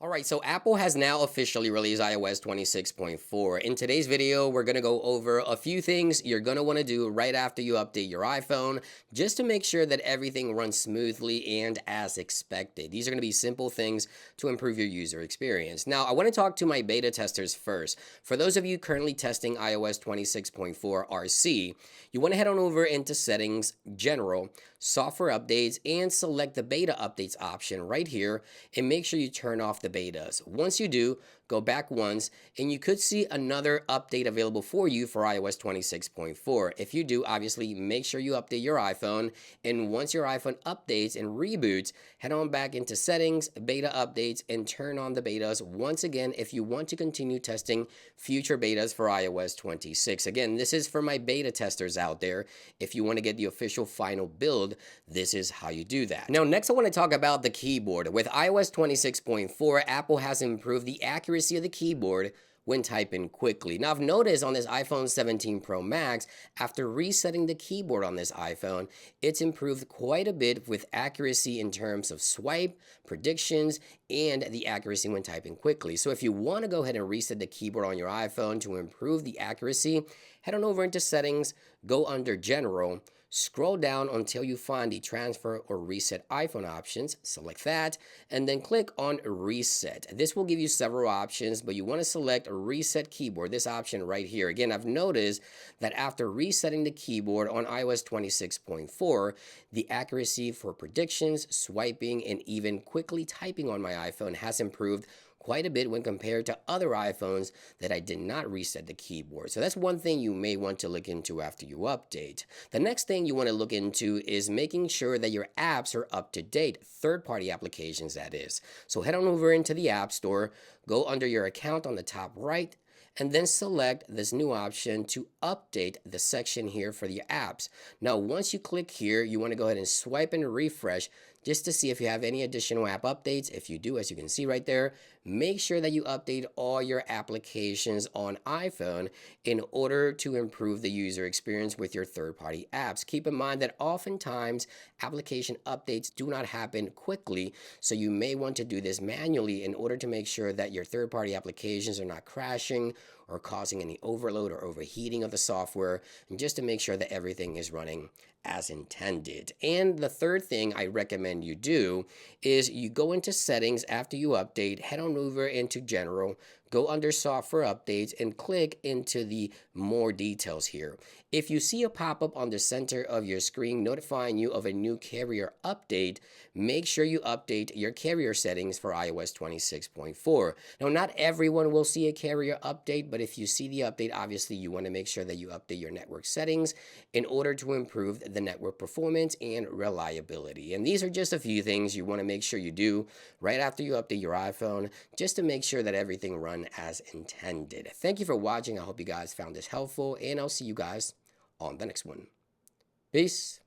All right, so Apple has now officially released iOS 26.4. In today's video, we're going to go over a few things you're going to want to do right after you update your iPhone, just to make sure that everything runs smoothly and as expected. These are going to be simple things to improve your user experience. Now, I want to talk to my beta testers first. For those of you currently testing iOS 26.4 RC, you want to head on over into Settings, General, Software Updates, and select the Beta Updates option right here, and make sure you turn off the betas. Once you do, go back once and you could see another update available for you for iOS 26.4. If you do, obviously make sure you update your iPhone, and once your iPhone updates and reboots, head on back into Settings, Beta Updates, and turn on the betas once again if you want to continue testing future betas for iOS 26. Again, this is for my beta testers out there. If you want to get the official final build, this is how you do that. Now, next I want to talk about the keyboard. With iOS 26.4, Apple has improved the accuracy of the keyboard when typing quickly. Now, I've noticed on this iPhone 17 Pro Max, after resetting the keyboard on this iPhone, it's improved quite a bit with accuracy in terms of swipe, predictions, and the accuracy when typing quickly. So if you want to go ahead and reset the keyboard on your iPhone to improve the accuracy, head on over into Settings, go under General, scroll down until you find the transfer or reset iPhone options, select that, and then click on reset. This will give you several options, but you want to select reset keyboard, this option right here. Again, I've noticed that after resetting the keyboard on iOS 26.4, the accuracy for predictions, swiping, and even quickly typing on my iPhone has improved quite a bit when compared to other iPhones that I did not reset the keyboard. So that's one thing you may want to look into after you update. The next thing you want to look into is making sure that your apps are up to date, third-party applications that is. So head on over into the App Store, go under your account on the top right, and then select this new option to update the section here for the apps. Now, once you click here, you want to go ahead and swipe and refresh just to see if you have any additional app updates. If you do, as you can see right there, make sure that you update all your applications on iPhone in order to improve the user experience with your third-party apps. Keep in mind that oftentimes application updates do not happen quickly, so you may want to do this manually in order to make sure that your third-party applications are not crashing or causing any overload or overheating of the software, and just to make sure that everything is running as intended. And the third thing I recommend you do is you go into Settings after you update, head on over into General, go under Software Updates, and click into the More Details here. If you see a pop-up on the center of your screen notifying you of a new carrier update, make sure you update your carrier settings for iOS 26.4. Now, not everyone will see a carrier update, but if you see the update, obviously you want to make sure that you update your network settings in order to improve the network performance and reliability. And these are just a few things you want to make sure you do right after you update your iPhone, just to make sure that everything runs as intended. Thank you for watching. I hope you guys found this helpful, and I'll see you guys on the next one. Peace.